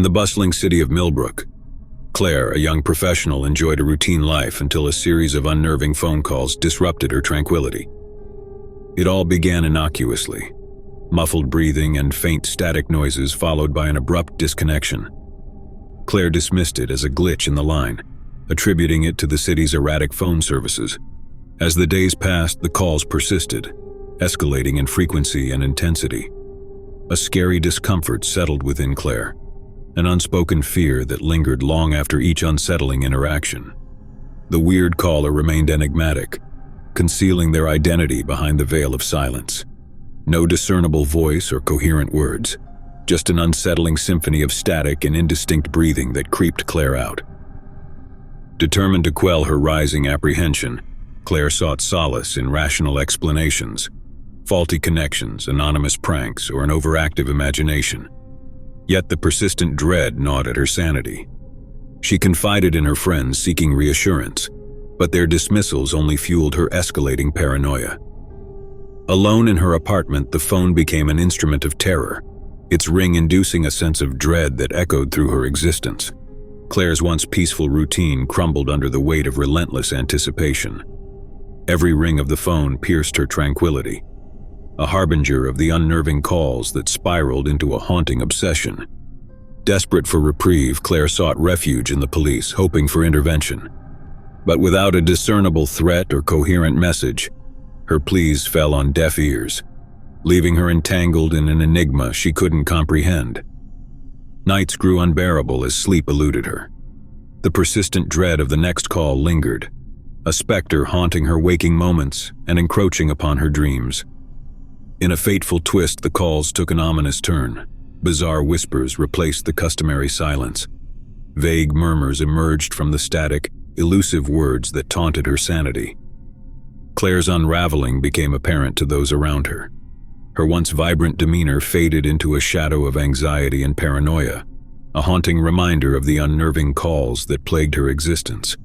the bustling city of Millbrook, Claire, a young professional, enjoyed a routine life until a series of unnerving phone calls disrupted her tranquility. It all began innocuously, muffled breathing and faint static noises followed by an abrupt disconnection. Claire dismissed it as a glitch in the line, attributing it to the city's erratic phone services. As the days passed, the calls persisted, escalating in frequency and intensity. A scary discomfort settled within Claire, an unspoken fear that lingered long after each unsettling interaction. The weird caller remained enigmatic, concealing their identity behind the veil of silence. No discernible voice or coherent words, just an unsettling symphony of static and indistinct breathing that creeped Claire out. Determined to quell her rising apprehension, Claire sought solace in rational explanations, faulty connections, anonymous pranks, or an overactive imagination. Yet the persistent dread gnawed at her sanity. She confided in her friends seeking reassurance, but their dismissals only fueled her escalating paranoia. Alone in her apartment, the phone became an instrument of terror, its ring inducing a sense of dread that echoed through her existence. Claire's once peaceful routine crumbled under the weight of relentless anticipation. Every ring of the phone pierced her tranquility, a harbinger of the unnerving calls that spiraled into a haunting obsession. Desperate for reprieve, Claire sought refuge in the police, hoping for intervention. But without a discernible threat or coherent message, her pleas fell on deaf ears, leaving her entangled in an enigma she couldn't comprehend. Nights grew unbearable as sleep eluded her. The persistent dread of the next call lingered, a specter haunting her waking moments and encroaching upon her dreams. In a fateful twist, the calls took an ominous turn. Bizarre whispers replaced the customary silence. Vague murmurs emerged from the static, elusive words that taunted her sanity. Claire's unraveling became apparent to those around her. Her once vibrant demeanor faded into a shadow of anxiety and paranoia, a haunting reminder of the unnerving calls that plagued her existence.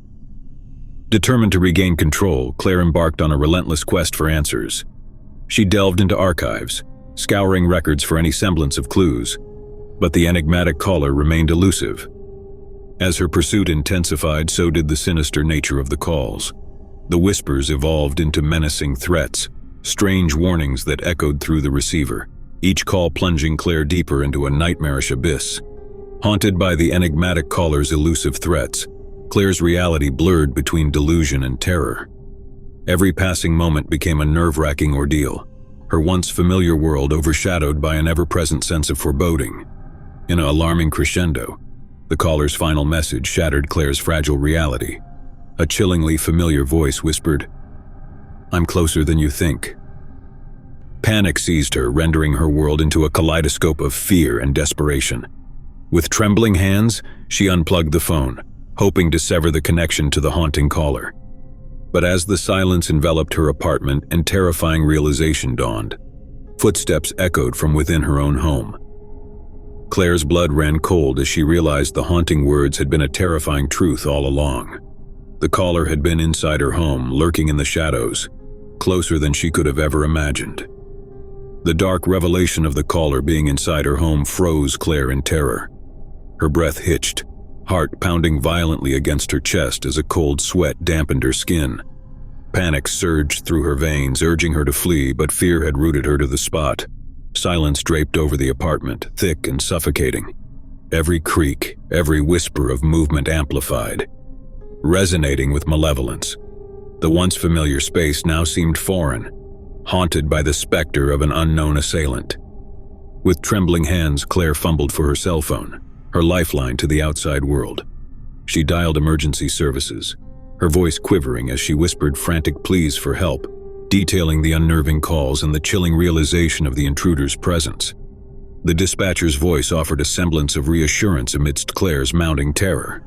Determined to regain control, Claire embarked on a relentless quest for answers. She delved into archives, scouring records for any semblance of clues, but the enigmatic caller remained elusive. As her pursuit intensified, so did the sinister nature of the calls. The whispers evolved into menacing threats, strange warnings that echoed through the receiver, each call plunging Claire deeper into a nightmarish abyss. Haunted by the enigmatic caller's elusive threats, Claire's reality blurred between delusion and terror. Every passing moment became a nerve-wracking ordeal, her once familiar world overshadowed by an ever-present sense of foreboding. In an alarming crescendo, the caller's final message shattered Claire's fragile reality. A chillingly familiar voice whispered, "I'm closer than you think." Panic seized her, rendering her world into a kaleidoscope of fear and desperation. With trembling hands, she unplugged the phone, hoping to sever the connection to the haunting caller. But as the silence enveloped her apartment and terrifying realization dawned, footsteps echoed from within her own home. Claire's blood ran cold as she realized the haunting words had been a terrifying truth all along. The caller had been inside her home, lurking in the shadows, closer than she could have ever imagined. The dark revelation of the caller being inside her home froze Claire in terror. Her breath hitched, heart pounding violently against her chest as a cold sweat dampened her skin. Panic surged through her veins, urging her to flee, but fear had rooted her to the spot. Silence draped over the apartment, thick and suffocating. Every creak, every whisper of movement amplified, resonating with malevolence. The once familiar space now seemed foreign, haunted by the specter of an unknown assailant. With trembling hands, Claire fumbled for her cell phone, her lifeline to the outside world. She dialed emergency services, her voice quivering as she whispered frantic pleas for help, detailing the unnerving calls and the chilling realization of the intruder's presence. The dispatcher's voice offered a semblance of reassurance amidst Claire's mounting terror.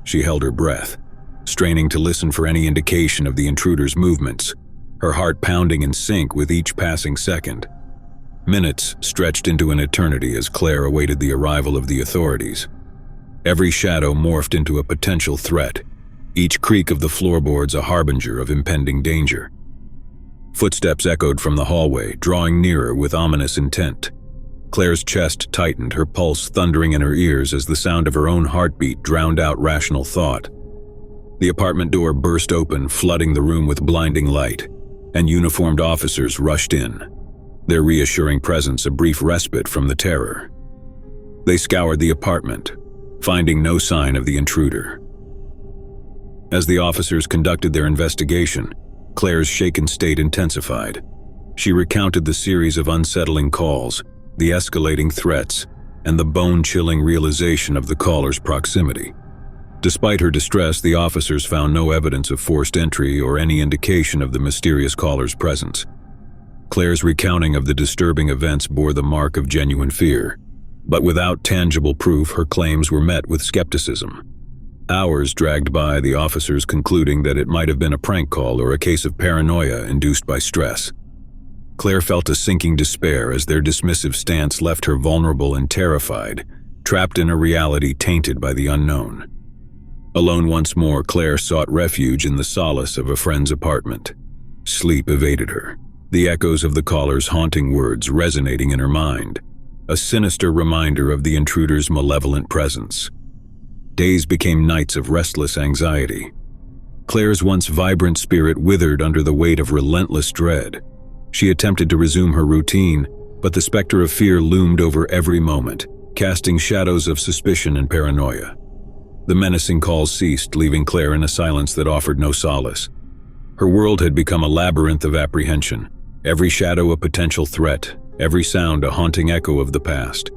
She held her breath, straining to listen for any indication of the intruder's movements, her heart pounding in sync with each passing second. Minutes stretched into an eternity as Claire awaited the arrival of the authorities. Every shadow morphed into a potential threat, each creak of the floorboards a harbinger of impending danger. Footsteps echoed from the hallway, drawing nearer with ominous intent. Claire's chest tightened, her pulse thundering in her ears as the sound of her own heartbeat drowned out rational thought. The apartment door burst open, flooding the room with blinding light, and uniformed officers rushed in, their reassuring presence a brief respite from the terror. They scoured the apartment, finding no sign of the intruder. As the officers conducted their investigation, Claire's shaken state intensified. She recounted the series of unsettling calls, the escalating threats, and the bone-chilling realization of the caller's proximity. Despite her distress, the officers found no evidence of forced entry or any indication of the mysterious caller's presence. Claire's recounting of the disturbing events bore the mark of genuine fear, but without tangible proof, her claims were met with skepticism. Hours dragged by, the officers concluding that it might have been a prank call or a case of paranoia induced by stress. Claire felt a sinking despair as their dismissive stance left her vulnerable and terrified, trapped in a reality tainted by the unknown. Alone once more, Claire sought refuge in the solace of a friend's apartment. Sleep evaded her, the echoes of the caller's haunting words resonating in her mind, a sinister reminder of the intruder's malevolent presence. Days became nights of restless anxiety. Claire's once vibrant spirit withered under the weight of relentless dread. She attempted to resume her routine, but the specter of fear loomed over every moment, casting shadows of suspicion and paranoia. The menacing calls ceased, leaving Claire in a silence that offered no solace. Her world had become a labyrinth of apprehension, every shadow a potential threat, every sound a haunting echo of the past.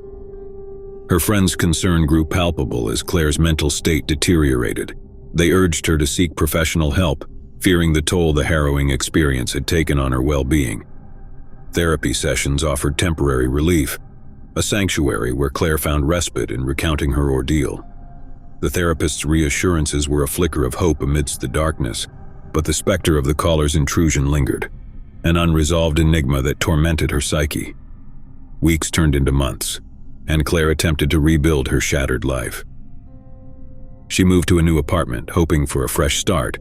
Her friends' concern grew palpable as Claire's mental state deteriorated. They urged her to seek professional help, fearing the toll the harrowing experience had taken on her well-being. Therapy sessions offered temporary relief, a sanctuary where Claire found respite in recounting her ordeal. The therapist's reassurances were a flicker of hope amidst the darkness, but the specter of the caller's intrusion lingered, an unresolved enigma that tormented her psyche. Weeks turned into months, and Claire attempted to rebuild her shattered life. She moved to a new apartment, hoping for a fresh start,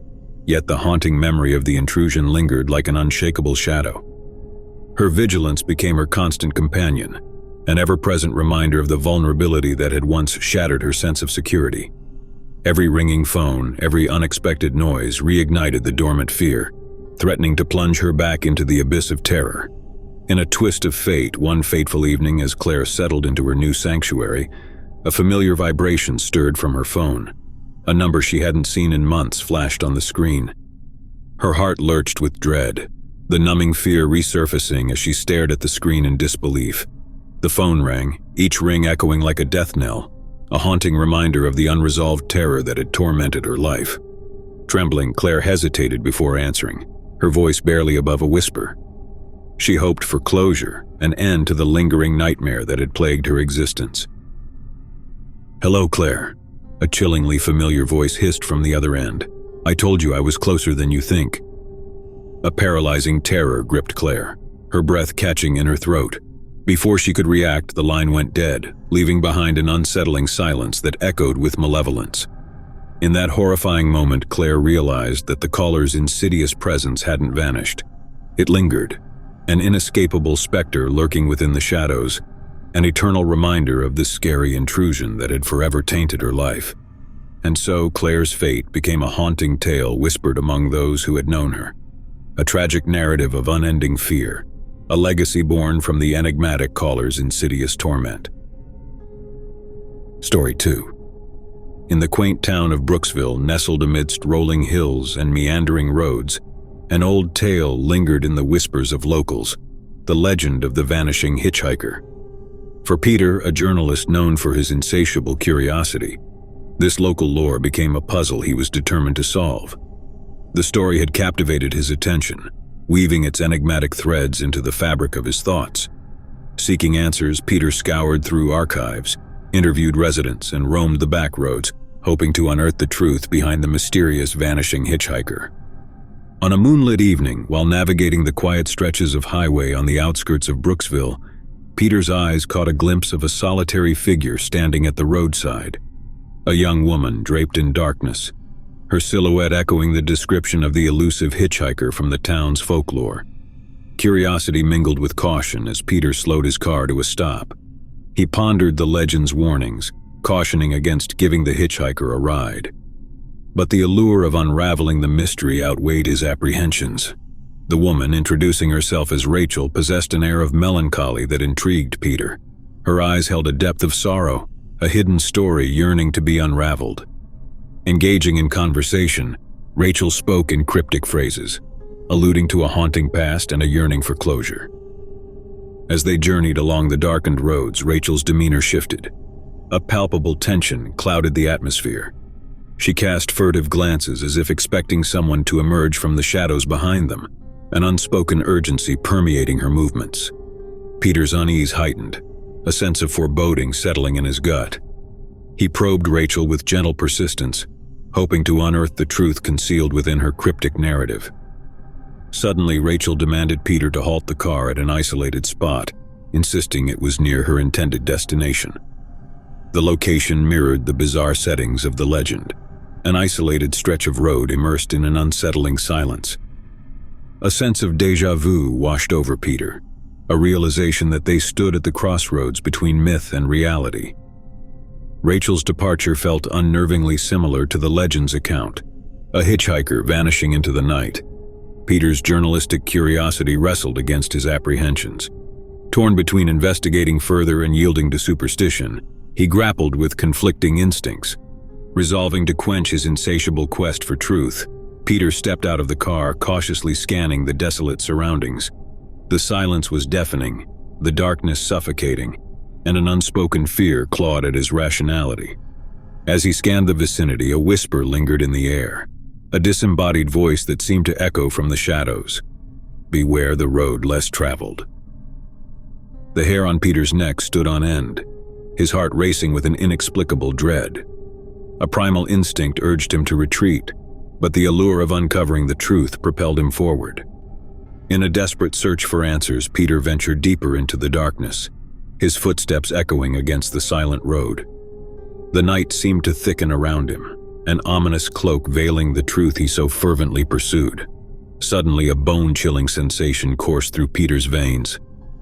yet the haunting memory of the intrusion lingered like an unshakable shadow. Her vigilance became her constant companion, an ever-present reminder of the vulnerability that had once shattered her sense of security. Every ringing phone, every unexpected noise reignited the dormant fear, threatening to plunge her back into the abyss of terror. In a twist of fate, one fateful evening as Claire settled into her new sanctuary, a familiar vibration stirred from her phone. A number she hadn't seen in months flashed on the screen. Her heart lurched with dread, the numbing fear resurfacing as she stared at the screen in disbelief. The phone rang, each ring echoing like a death knell, a haunting reminder of the unresolved terror that had tormented her life. Trembling, Claire hesitated before answering, her voice barely above a whisper. She hoped for closure, an end to the lingering nightmare that had plagued her existence. "Hello, Claire," a chillingly familiar voice hissed from the other end. "I told you I was closer than you think." A paralyzing terror gripped Claire, her breath catching in her throat. Before she could react, the line went dead, leaving behind an unsettling silence that echoed with malevolence. In that horrifying moment, Claire realized that the caller's insidious presence hadn't vanished. It lingered, an inescapable specter lurking within the shadows, an eternal reminder of the scary intrusion that had forever tainted her life. And so Claire's fate became a haunting tale whispered among those who had known her, a tragic narrative of unending fear, a legacy born from the enigmatic caller's insidious torment. Story 2. In the quaint town of Brooksville, nestled amidst rolling hills and meandering roads, an old tale lingered in the whispers of locals, the legend of the vanishing hitchhiker. For Peter, a journalist known for his insatiable curiosity, this local lore became a puzzle he was determined to solve. The story had captivated his attention, weaving its enigmatic threads into the fabric of his thoughts. Seeking answers, Peter scoured through archives, interviewed residents, and roamed the back roads, hoping to unearth the truth behind the mysterious vanishing hitchhiker. On a moonlit evening, while navigating the quiet stretches of highway on the outskirts of Brooksville, Peter's eyes caught a glimpse of a solitary figure standing at the roadside. A young woman draped in darkness, her silhouette echoing the description of the elusive hitchhiker from the town's folklore. Curiosity mingled with caution as Peter slowed his car to a stop, He pondered the legend's warnings, cautioning against giving the hitchhiker a ride. But the allure of unraveling the mystery outweighed his apprehensions. The woman, introducing herself as Rachel, possessed an air of melancholy that intrigued Peter. Her eyes held a depth of sorrow, a hidden story yearning to be unraveled. Engaging in conversation, Rachel spoke in cryptic phrases, alluding to a haunting past and a yearning for closure. As they journeyed along the darkened roads, Rachel's demeanor shifted. A palpable tension clouded the atmosphere. She cast furtive glances as if expecting someone to emerge from the shadows behind them, an unspoken urgency permeating her movements. Peter's unease heightened, a sense of foreboding settling in his gut. He probed Rachel with gentle persistence, hoping to unearth the truth concealed within her cryptic narrative. Suddenly, Rachel demanded Peter to halt the car at an isolated spot, insisting it was near her intended destination. The location mirrored the bizarre settings of the legend, an isolated stretch of road immersed in an unsettling silence. A sense of déjà vu washed over Peter, a realization that they stood at the crossroads between myth and reality. Rachel's departure felt unnervingly similar to the legend's account, a hitchhiker vanishing into the night. Peter's journalistic curiosity wrestled against his apprehensions. Torn between investigating further and yielding to superstition, he grappled with conflicting instincts. Resolving to quench his insatiable quest for truth, Peter stepped out of the car, cautiously scanning the desolate surroundings. The silence was deafening, the darkness suffocating, and an unspoken fear clawed at his rationality. As he scanned the vicinity, a whisper lingered in the air, a disembodied voice that seemed to echo from the shadows. Beware the road less traveled. The hair on Peter's neck stood on end, his heart racing with an inexplicable dread. A primal instinct urged him to retreat, but the allure of uncovering the truth propelled him forward. In a desperate search for answers, Peter ventured deeper into the darkness, his footsteps echoing against the silent road. The night seemed to thicken around him, an ominous cloak veiling the truth he so fervently pursued. Suddenly, a bone-chilling sensation coursed through Peter's veins,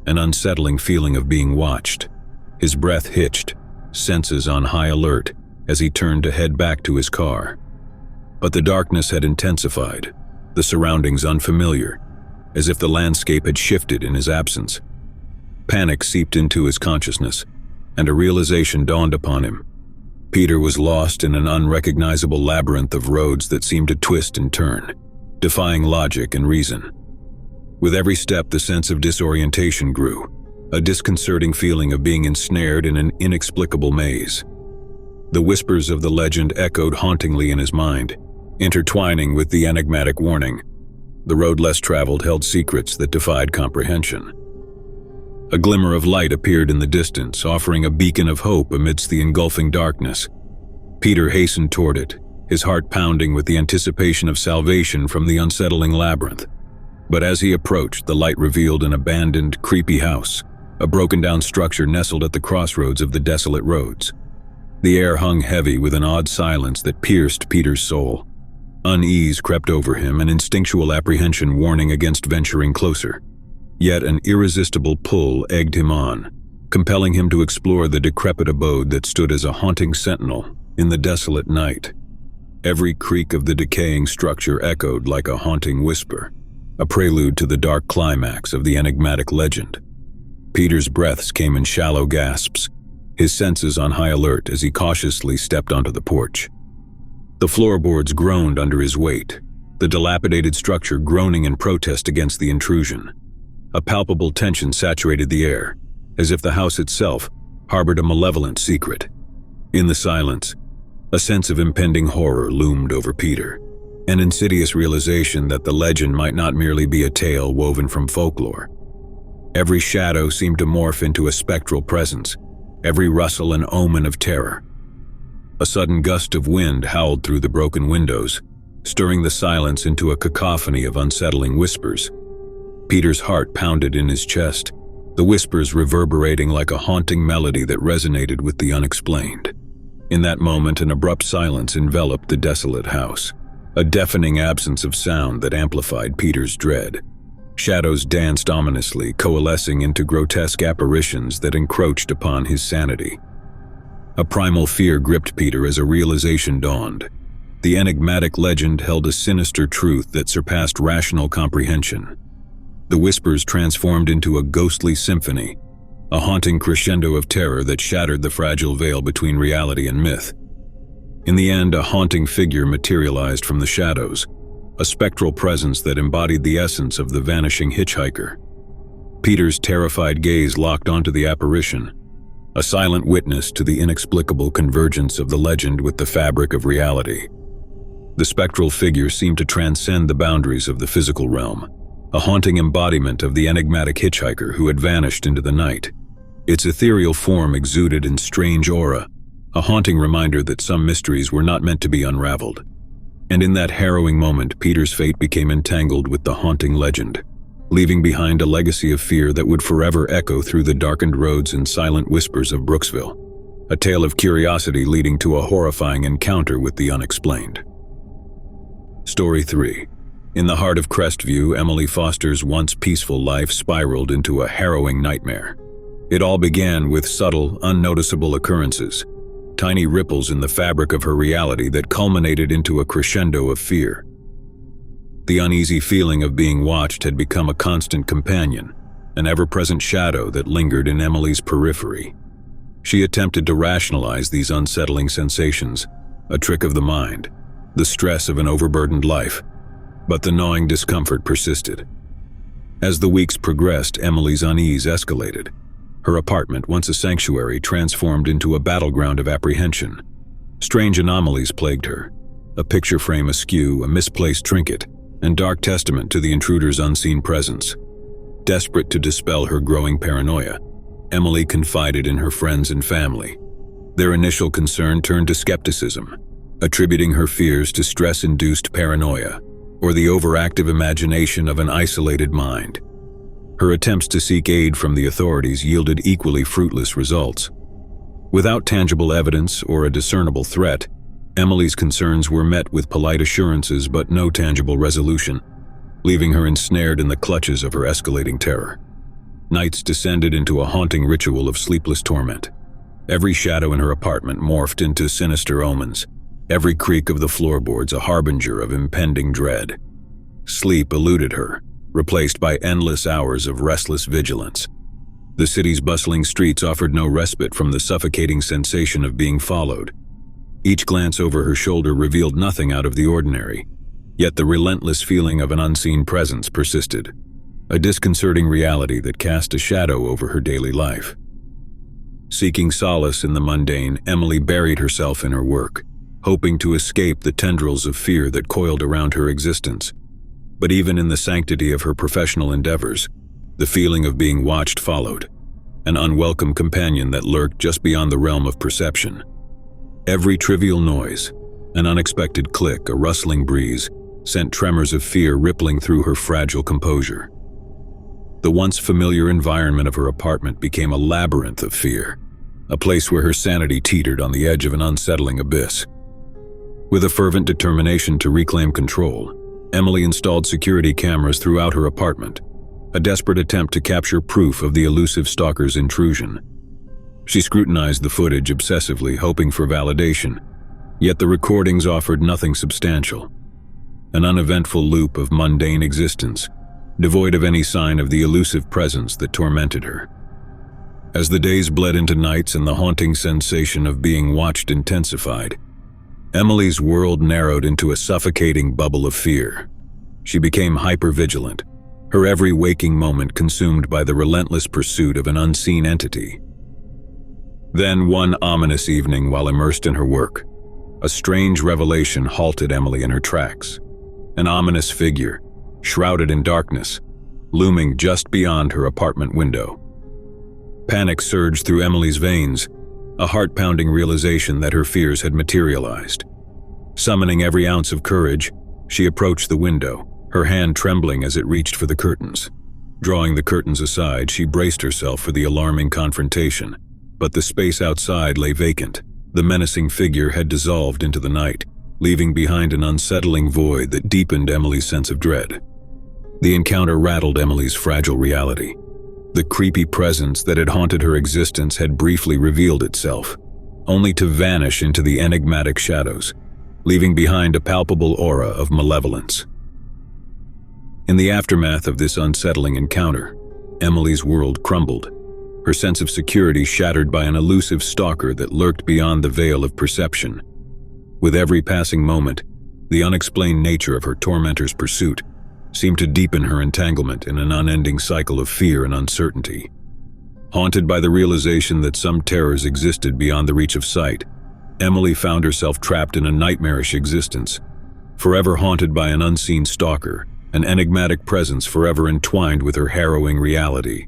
an unsettling feeling of being watched. His breath hitched, senses on high alert, as he turned to head back to his car. But the darkness had intensified, the surroundings unfamiliar, as if the landscape had shifted in his absence. Panic seeped into his consciousness, and a realization dawned upon him. Peter was lost in an unrecognizable labyrinth of roads that seemed to twist and turn, defying logic and reason. With every step, the sense of disorientation grew, a disconcerting feeling of being ensnared in an inexplicable maze. The whispers of the legend echoed hauntingly in his mind, intertwining with the enigmatic warning. The road less traveled held secrets that defied comprehension. A glimmer of light appeared in the distance, offering a beacon of hope amidst the engulfing darkness. Peter hastened toward it, his heart pounding with the anticipation of salvation from the unsettling labyrinth. But as he approached, the light revealed an abandoned, creepy house, a broken-down structure nestled at the crossroads of the desolate roads. The air hung heavy with an odd silence that pierced Peter's soul. Unease crept over him, an instinctual apprehension warning against venturing closer. Yet an irresistible pull egged him on, compelling him to explore the decrepit abode that stood as a haunting sentinel in the desolate night. Every creak of the decaying structure echoed like a haunting whisper, a prelude to the dark climax of the enigmatic legend. Peter's breaths came in shallow gasps, his senses on high alert as he cautiously stepped onto the porch. The floorboards groaned under his weight, the dilapidated structure groaning in protest against the intrusion. A palpable tension saturated the air, as if the house itself harbored a malevolent secret. In the silence, a sense of impending horror loomed over Peter, an insidious realization that the legend might not merely be a tale woven from folklore. Every shadow seemed to morph into a spectral presence, every rustle an omen of terror. A sudden gust of wind howled through the broken windows, stirring the silence into a cacophony of unsettling whispers. Peter's heart pounded in his chest, the whispers reverberating like a haunting melody that resonated with the unexplained. In that moment, an abrupt silence enveloped the desolate house, a deafening absence of sound that amplified Peter's dread. Shadows danced ominously, coalescing into grotesque apparitions that encroached upon his sanity. A primal fear gripped Peter as a realization dawned. The enigmatic legend held a sinister truth that surpassed rational comprehension. The whispers transformed into a ghostly symphony, a haunting crescendo of terror that shattered the fragile veil between reality and myth. In the end, a haunting figure materialized from the shadows, a spectral presence that embodied the essence of the vanishing hitchhiker. Peter's terrified gaze locked onto the apparition, a silent witness to the inexplicable convergence of the legend with the fabric of reality. The spectral figure seemed to transcend the boundaries of the physical realm, a haunting embodiment of the enigmatic hitchhiker who had vanished into the night. Its ethereal form exuded in strange aura, a haunting reminder that some mysteries were not meant to be unraveled. And in that harrowing moment, Peter's fate became entangled with the haunting legend, leaving behind a legacy of fear that would forever echo through the darkened roads and silent whispers of Brooksville, a tale of curiosity leading to a horrifying encounter with the unexplained. Story 3. In the heart of Crestview, Emily Foster's once peaceful life spiraled into a harrowing nightmare. It all began with subtle, unnoticeable occurrences, tiny ripples in the fabric of her reality that culminated into a crescendo of fear. The uneasy feeling of being watched had become a constant companion, an ever-present shadow that lingered in Emily's periphery. She attempted to rationalize these unsettling sensations, a trick of the mind, the stress of an overburdened life, but the gnawing discomfort persisted. As the weeks progressed, Emily's unease escalated. Her apartment, once a sanctuary, transformed into a battleground of apprehension. Strange anomalies plagued her, a picture frame askew, a misplaced trinket, and dark testament to the intruder's unseen presence. Desperate to dispel her growing paranoia, Emily confided in her friends and family. Their initial concern turned to skepticism, attributing her fears to stress-induced paranoia, or the overactive imagination of an isolated mind. Her attempts to seek aid from the authorities yielded equally fruitless results. Without tangible evidence or a discernible threat, Emily's concerns were met with polite assurances but no tangible resolution, leaving her ensnared in the clutches of her escalating terror. Nights descended into a haunting ritual of sleepless torment. Every shadow in her apartment morphed into sinister omens, every creak of the floorboards a harbinger of impending dread. Sleep eluded her, replaced by endless hours of restless vigilance. The city's bustling streets offered no respite from the suffocating sensation of being followed. Each glance over her shoulder revealed nothing out of the ordinary, yet the relentless feeling of an unseen presence persisted, a disconcerting reality that cast a shadow over her daily life. Seeking solace in the mundane, Emily buried herself in her work, hoping to escape the tendrils of fear that coiled around her existence. But even in the sanctity of her professional endeavors, the feeling of being watched followed, an unwelcome companion that lurked just beyond the realm of perception. Every trivial noise, an unexpected click, a rustling breeze, sent tremors of fear rippling through her fragile composure. The once familiar environment of her apartment became a labyrinth of fear, a place where her sanity teetered on the edge of an unsettling abyss. With a fervent determination to reclaim control, Emily installed security cameras throughout her apartment, a desperate attempt to capture proof of the elusive stalker's intrusion. She scrutinized the footage obsessively, hoping for validation, yet the recordings offered nothing substantial. An uneventful loop of mundane existence, devoid of any sign of the elusive presence that tormented her. As the days bled into nights and the haunting sensation of being watched intensified, Emily's world narrowed into a suffocating bubble of fear. She became hypervigilant, her every waking moment consumed by the relentless pursuit of an unseen entity. Then, one ominous evening while immersed in her work, a strange revelation halted Emily in her tracks. An ominous figure, shrouded in darkness, looming just beyond her apartment window. Panic surged through Emily's veins, a heart-pounding realization that her fears had materialized. Summoning every ounce of courage, she approached the window, her hand trembling as it reached for the curtains. Drawing the curtains aside, she braced herself for the alarming confrontation, but the space outside lay vacant. The menacing figure had dissolved into the night, leaving behind an unsettling void that deepened Emily's sense of dread. The encounter rattled Emily's fragile reality. The creepy presence that had haunted her existence had briefly revealed itself, only to vanish into the enigmatic shadows, leaving behind a palpable aura of malevolence. In the aftermath of this unsettling encounter, Emily's world crumbled, her sense of security shattered by an elusive stalker that lurked beyond the veil of perception. With every passing moment, the unexplained nature of her tormentor's pursuit seemed to deepen her entanglement in an unending cycle of fear and uncertainty. Haunted by the realization that some terrors existed beyond the reach of sight, Emily found herself trapped in a nightmarish existence, forever haunted by an unseen stalker, an enigmatic presence forever entwined with her harrowing reality.